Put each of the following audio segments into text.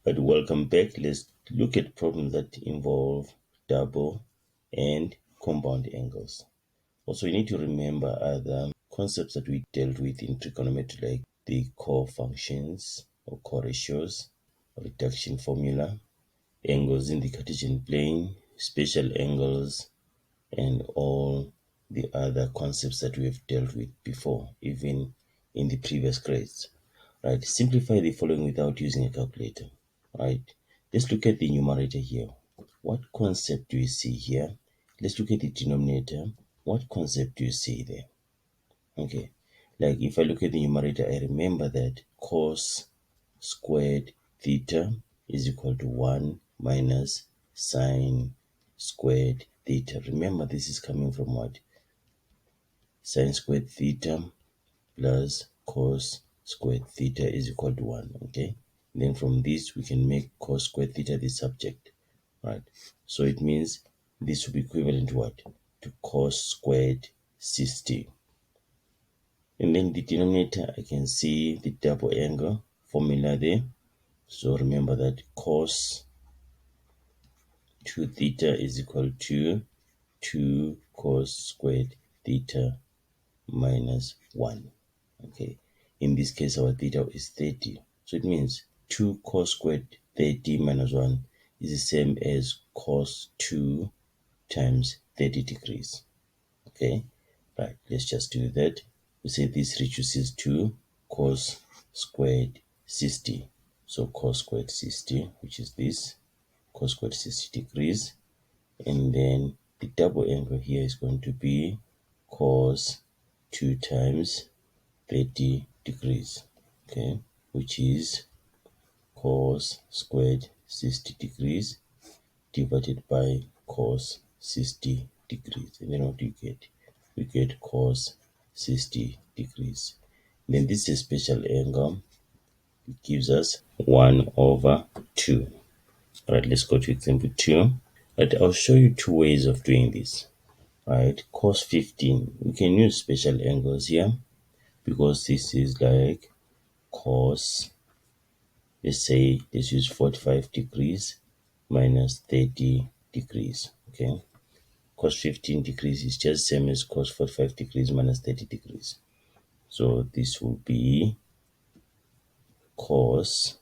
But welcome back. Let's look at problems that involve double and compound angles. Also, you need to remember other concepts that we dealt with in trigonometry, like the core functions or core ratios, reduction formula, angles in the Cartesian plane, special angles, and all the other concepts that we have dealt with before, even in the previous grades. Right, simplify the following without using a calculator. Right, let's look at the numerator here. What concept do you see here? Let's look at the denominator. What concept do you see there? Okay, like if I look at the numerator, I remember that cos squared theta is equal to 1 minus sine squared theta. Remember, this is coming from what? Sine squared theta plus cos squared theta is equal to 1. Okay, then from this we can make cos squared theta the subject, right? So it means this will be equivalent to what? To cos squared 60. And then the denominator, I can see the double angle formula there. So remember that cos 2 theta is equal to 2 cos squared theta minus 1. Okay, in this case our theta is 30. So it means 2 cos squared 30 minus 1 is the same as cos 2 times 30 degrees. Okay, right, let's just do that. We say this reduces to cos squared 60. So cos squared 60, which is this, cos squared 60 degrees. And then the double angle here is going to be cos 2 times 30 degrees. Okay, which is cos squared 60 degrees divided by cos 60 degrees. And then what do you get? We get cos 60 degrees. Then this is a special angle. It gives us 1 over 2. Alright, let's go to example 2. Right, I'll show you two ways of doing this. Right, cos 15. We can use special angles here because this is like cos, let's say, let's use 45 degrees minus 30 degrees. Okay, cos 15 degrees is just same as cos 45 degrees minus 30 degrees. So this will be cos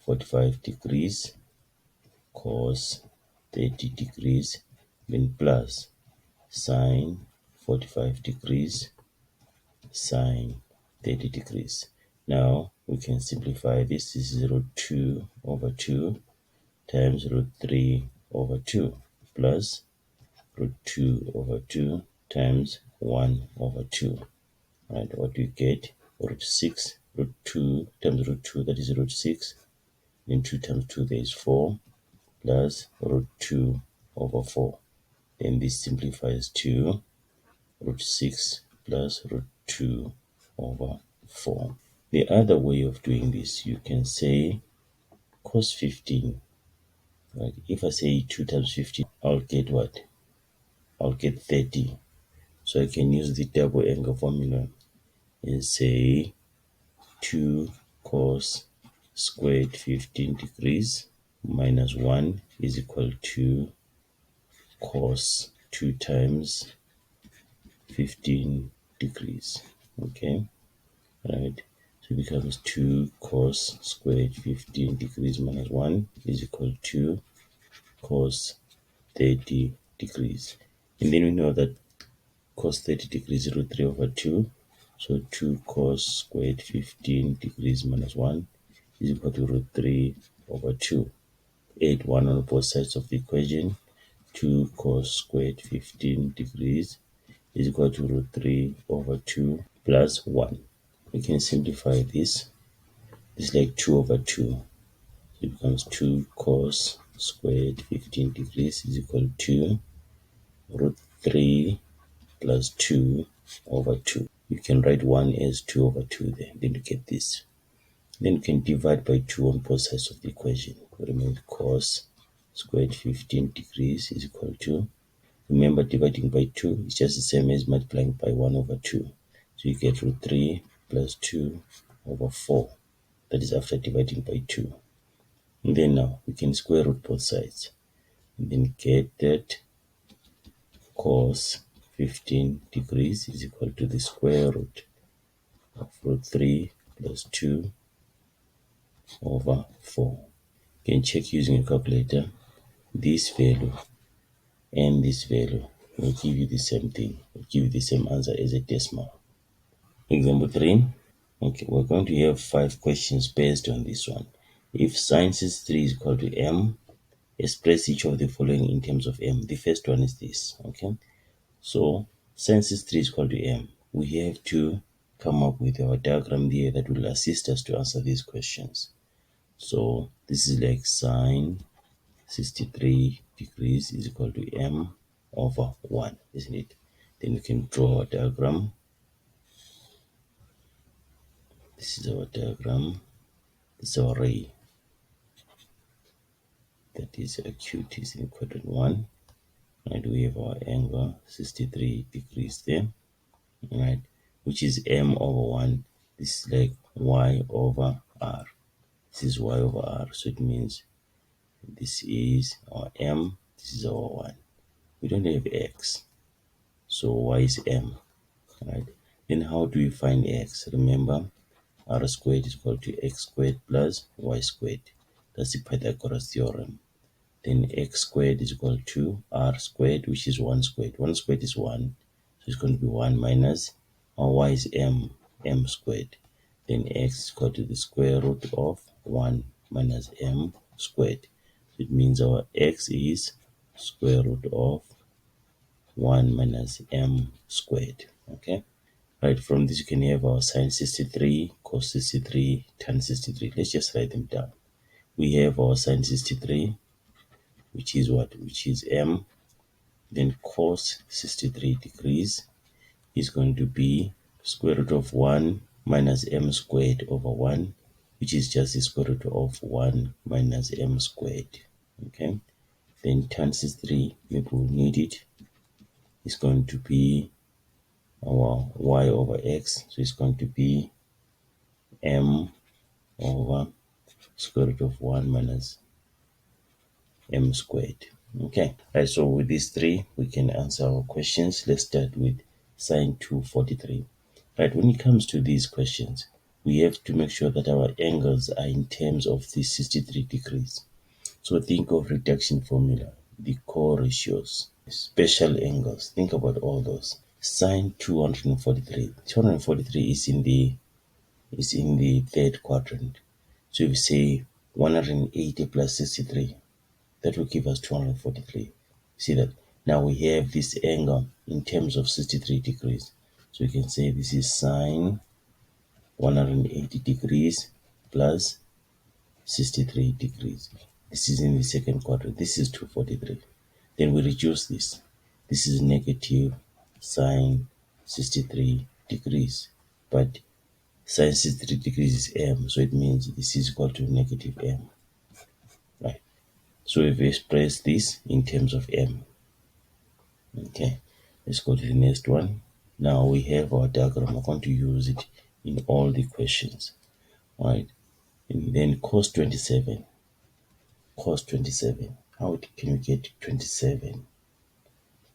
45 degrees cos 30 degrees, then plus sine 45 degrees sine 30 degrees. Now we can simplify this. This is root 2 over 2 times root 3 over 2 plus root 2 over 2 times 1 over 2. Right, what do you get? Root 6, root 2 times root 2, that is root 6. Then 2 times 2, there is 4, plus root 2 over 4. Then this simplifies to root 6 plus root 2 over 4. The other way of doing this, you can say cos 15. Right? If I say 2 times 15, I'll get what? I'll get 30. So I can use the double angle formula and say 2 cos squared 15 degrees minus 1 is equal to cos 2 times 15 degrees. Okay, right, so it becomes 2 cos squared 15 degrees minus 1 is equal to cos 30 degrees. And then we know that cos 30 degrees is root 3 over 2. So 2 cos squared 15 degrees minus 1 is equal to root 3 over 2. Add 1 on both sides of the equation. 2 cos squared 15 degrees is equal to root 3 over 2 plus 1. We can simplify this. This is like 2 over 2. So it becomes 2 cos squared 15 degrees is equal to root 3 plus 2 over 2. You can write 1 as 2 over 2 there. Then you get this. Then you can divide by 2 on both sides of the equation. Remember, cos squared 15 degrees is equal to, remember, dividing by 2 is just the same as multiplying by 1 over 2. So you get root 3 plus 2 over 4. That is after dividing by 2. And then now we can square root both sides. And then get that cos 15 degrees is equal to the square root of root 3 plus 2 over 4. You can check using a calculator. This value and this value will give you the same thing, will give you the same answer as a decimal. Example 3. Okay, we're going to have 5 questions based on this one. If sin 63 is equal to m, express each of the following in terms of m. The first one is this, okay? So sin 63 is equal to m. We have to come up with our diagram there that will assist us to answer these questions. So this is like sin 63 degrees is equal to m over 1, isn't it? Then we can draw a diagram. This is our diagram. This is our ray. That is acute is in quadrant 1. Right, we have our angle 63 degrees there, right, which is m over 1. This is like y over r. This is y over r, so it means this is our m, this is our 1. We don't have x, so y is m, right? Then how do we find x? Remember, r squared is equal to x squared plus y squared. That's the Pythagoras theorem. Then x squared is equal to r squared, which is 1 squared. 1 squared is 1, so it's going to be 1 minus our y is m squared. Then x is equal to the square root of 1 minus m squared. So it means our x is square root of 1 minus m squared. Okay, right, from this you can have our sin 63, cos 63, tan 63. Let's just write them down. We have our sin 63, which is what? Which is m. Then cos 63 degrees is going to be square root of 1 minus m squared over 1, which is just the square root of 1 minus m squared. Okay, then tan 63, maybe we'll need it, is going to be our y over x, so it's going to be m over square root of 1 minus m squared. Okay, right, so with these three we can answer our questions. Let's start with sin 243. Right, when it comes to these questions, we have to make sure that our angles are in terms of the 63 degrees. So think of reduction formula, the co-ratios, special angles. Think about all those. Sin 243. 243 is in the third quadrant. So if you say 180 plus 63, that will give us 243. See that? Now we have this angle in terms of 63 degrees. So you can say this is sine 180 degrees plus 63 degrees. This is in the second quadrant. This is 243. Then we reduce this. This is negative sine 63 degrees. But sine 63 degrees is m, so it means this is equal to negative m. Right. So we've expressed this in terms of m. Okay, let's go to the next one. Now we have our diagram. We're going to use it in all the questions. Right. And then cos 27. Cos 27. How can we get 27?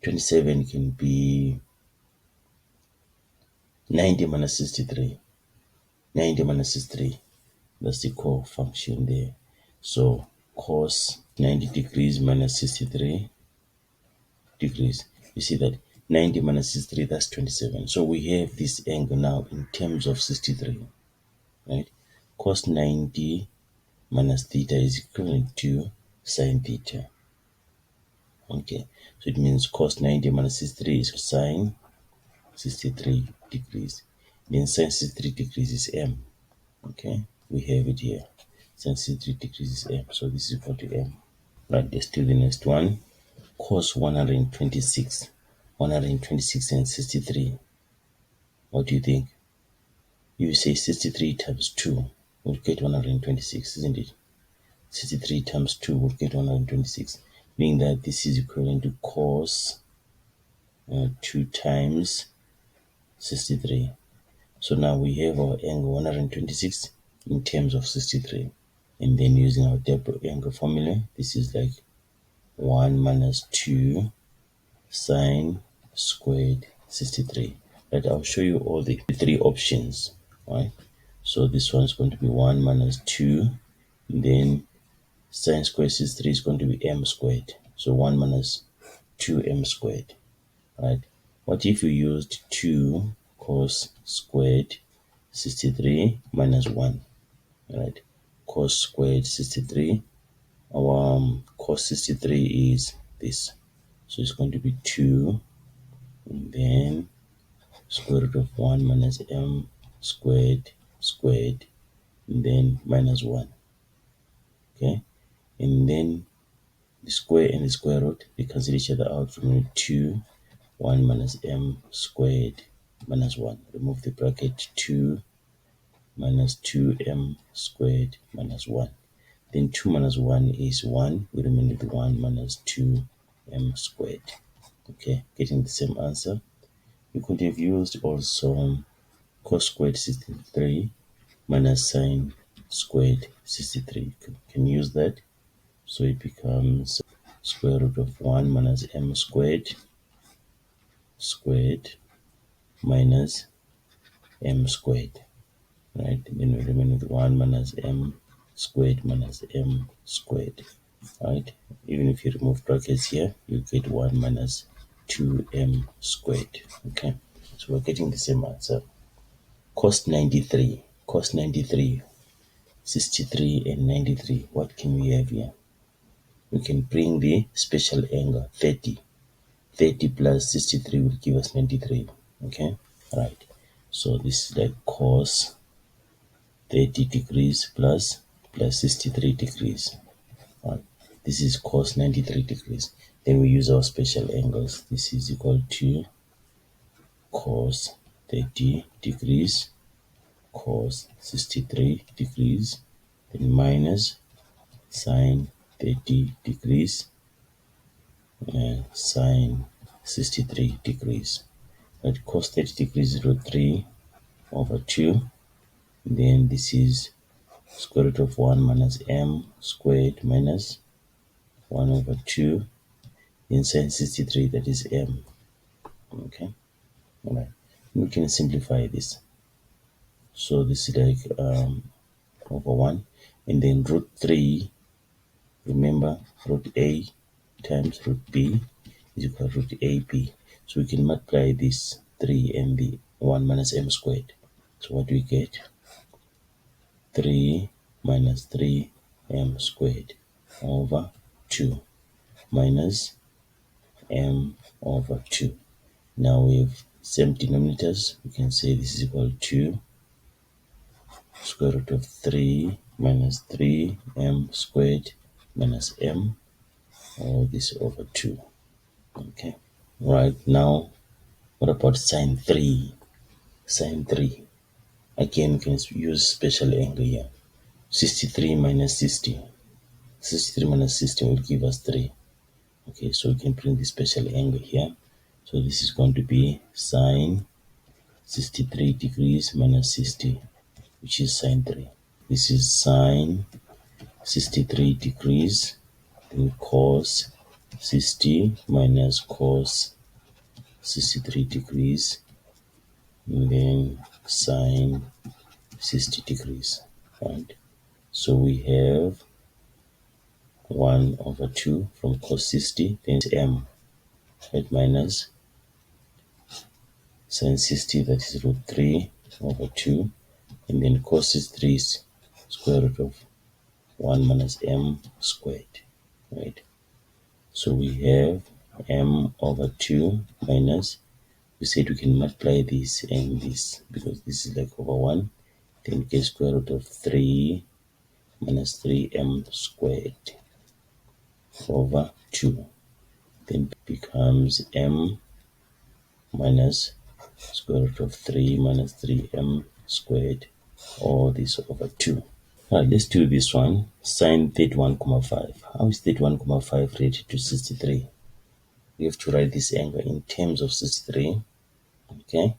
27 can be 90 minus 63. 90 minus 63. That's the core function there. So cos 90 degrees minus 63 degrees. You see that 90 minus 63, that's 27. So we have this angle now in terms of 63. Right? Cos 90 minus theta is equivalent to sine theta. Okay, so it means cos 90 minus 63 is sine 63 degrees. Then sine 63 degrees is m. Okay, we have it here. Sine 63 degrees is m. So this is equal to m. Right, let's do the next one. Cos 126. 126 and 63. What do you think? If you say 63 times 2, we'll get 126, isn't it? 63 times 2 will get 126, meaning that this is equivalent to cos 2 times 63. So now we have our angle 126 in terms of 63. And then using our double angle formula, this is like 1 minus 2 sine squared 63. Right, I'll show you all the three options. Right, so this one is going to be 1 minus 2, then sine squared 63 is going to be m squared. So 1 minus 2m squared. Right, what if you used 2 cos squared 63 minus 1? Right, cos squared 63, our cos 63 is this, so it's going to be 2, and then square root of 1 minus m squared squared, and then minus 1. Okay, and then the square and the square root, they cancel each other out. From 2, 1 minus m squared minus 1. Remove the bracket, 2 minus 2m squared minus 1. Then 2 minus 1 is 1. We remain with 1 minus 2m squared. Okay, getting the same answer. You could have used also cos squared 63 minus sine squared 63. You can use that. So it becomes square root of 1 minus m squared squared minus m squared. Right, then we remain with 1 minus m squared minus m squared. Right, even if you remove brackets here, you get 1 minus 2m squared. Okay, so we're getting the same answer. Cos 93, 63 and 93. What can we have here? We can bring the special angle 30. 30 plus 63 will give us 93. Okay, right, so this is like cos 30 degrees plus 63 degrees. Right, this is cos 93 degrees. Then we use our special angles. This is equal to cos 30 degrees cos 63 degrees, then minus sine 30 degrees and sine 63 degrees. Right, cos 30 degrees is root 3 over 2. Then this is square root of 1 minus m squared minus 1 over 2. Then sine 63, that is m. Okay, all right. We can simplify this. So this is like over 1, and then root 3. Remember, root a times root b is equal to root ab. So we can multiply this 3 and the 1 minus m squared. So what do we get? 3 minus 3m squared over 2 minus m over 2. Now we have same denominators. We can say this is equal to square root of 3 minus 3m squared minus m, all this over 2. Okay, right, now what about sine 3? Sine 3, again we can use special angle here. 63 minus 60. 63 minus 60 will give us 3. Okay, so we can bring the special angle here. So this is going to be sine 63 degrees minus 60, which is sine 3. This is sine 63 degrees, then cos 60 minus cos 63 degrees, and then sine 60 degrees. Right, so we have 1 over 2 from cos 60, then m, right, minus sine 60, that is root 3 over 2, and then cos 63 is square root of 1 minus m squared. Right, so we have m over 2 minus, we said we can multiply this and this because this is like over 1, then get square root of 3 minus 3m squared over 2, then becomes m minus square root of 3 minus 3m squared, all this over 2. Alright, let's do this one. Sine 31,5. How is 31,5 related to 63? We have to write this angle in terms of 63. Okay,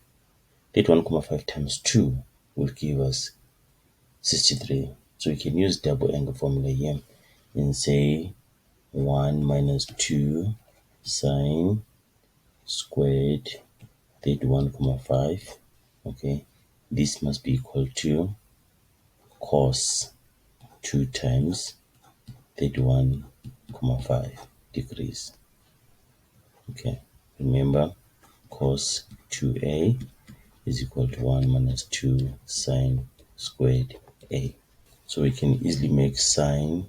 31,5 times 2 will give us 63. So we can use double angle formula here and say 1 minus 2 sine squared 31,5. Okay, this must be equal to cos 2 times 31,5 degrees. Okay, remember cos 2a is equal to 1 minus 2 sine squared a. So we can easily make sine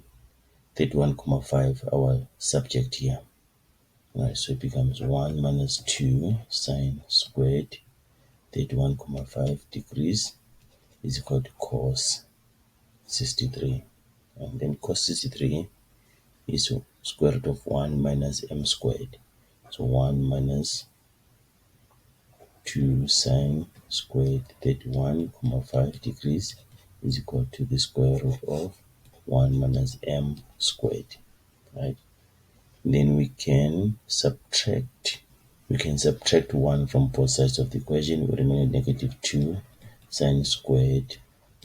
31,5 our subject here. Alright, so it becomes 1 minus 2 sine squared 31,5 degrees is equal to cos 63. And then cos 63 is square root of 1 minus m squared. So 1 minus 2 sine squared 31,5 degrees is equal to the square root of 1 minus m squared. Right? Then we can subtract 1 from both sides of the equation. We remain at negative 2 sine squared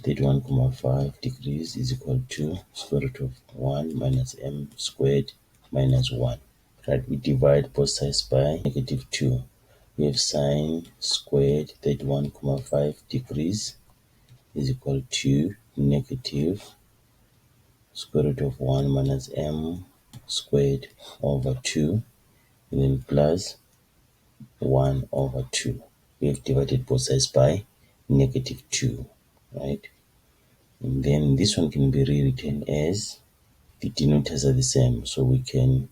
31,5 degrees is equal to square root of 1 minus m squared minus 1. Right, we divide both sides by negative 2. We have sine squared 31,5 degrees is equal to negative square root of 1 minus m squared over 2, and then plus 1 over 2. We have divided both sides by negative 2, right? And then this one can be rewritten as the denominators are the same, so we can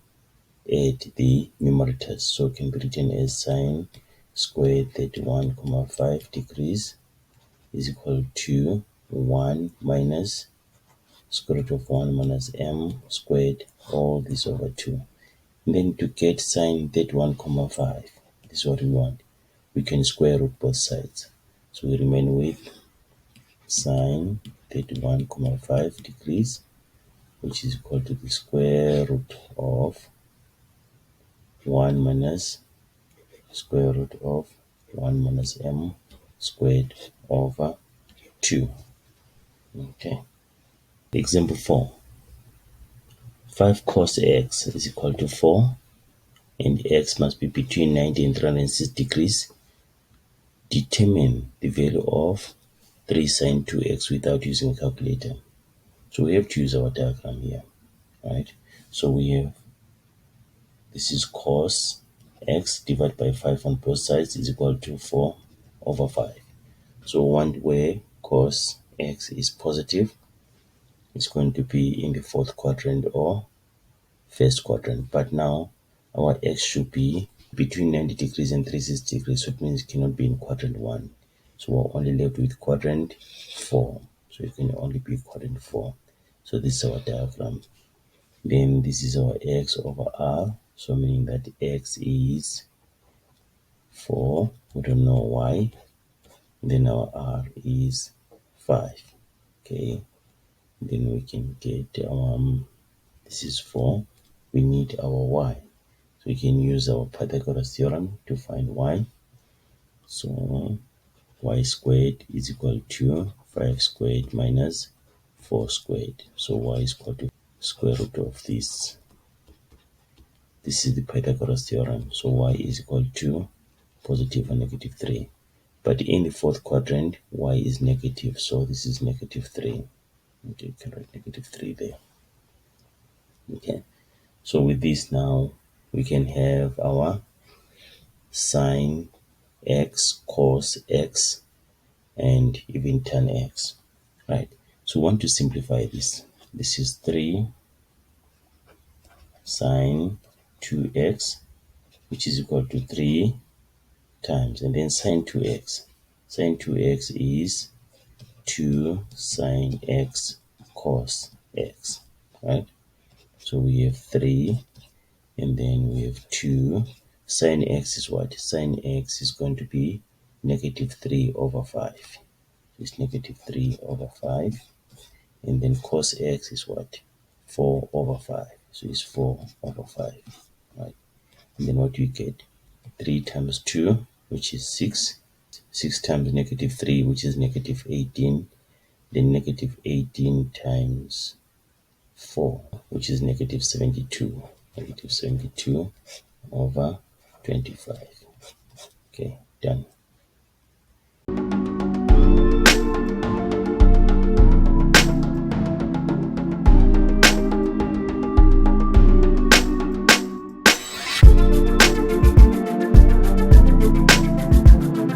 add the numerators. So it can be written as sine squared 31,5 degrees is equal to 1 minus square root of 1 minus m squared, all this over 2. And then to get sine 31,5, this is what we want. We can square root both sides. So we remain with sine 31,5 degrees, which is equal to the square root of 1 minus square root of 1 minus m squared over 2. Okay. Example 4. 5 cos x is equal to 4, and x must be between 90 and 306 degrees. Determine the value of 3 sine 2x without using a calculator. So we have to use our diagram here, right? So we have, this is cos x divided by 5 on both sides is equal to 4 over 5. So one where cos x is positive, it's going to be in the fourth quadrant or first quadrant. But now our x should be between 90 degrees and 360 degrees, so it means it cannot be in quadrant 1. So we're only left with quadrant 4. So it can only be quadrant 4. So this is our diagram. Then this is our x over r, so meaning that x is 4. We don't know y. Then our r is 5. Okay. Then we can get this is 4. We need our y. So we can use our Pythagoras theorem to find y. So y squared is equal to 5 squared minus 4 squared. So y is equal to square root of this. This is the Pythagoras theorem. So y is equal to positive or negative 3. But in the fourth quadrant, y is negative. So this is negative 3. Okay, you can write negative 3 there. Okay. So with this now, we can have our sine x, cos x, and even tan x, right? So we want to simplify this. This is 3 sine 2x, which is equal to 3 times, and then sine 2x. Sine 2x is 2 sine x cos x, right? So we have 3, and then we have 2. Sine x is what? Sine x is going to be negative 3 over 5. It's negative 3 over 5. And then cos x is what? 4 over 5. So it's 4 over 5. Right? And then what do you get? 3 times 2, which is 6. 6 times negative 3, which is negative 18. then negative 18 times 4, which is negative 72. Negative 72 over 25. Okay, done.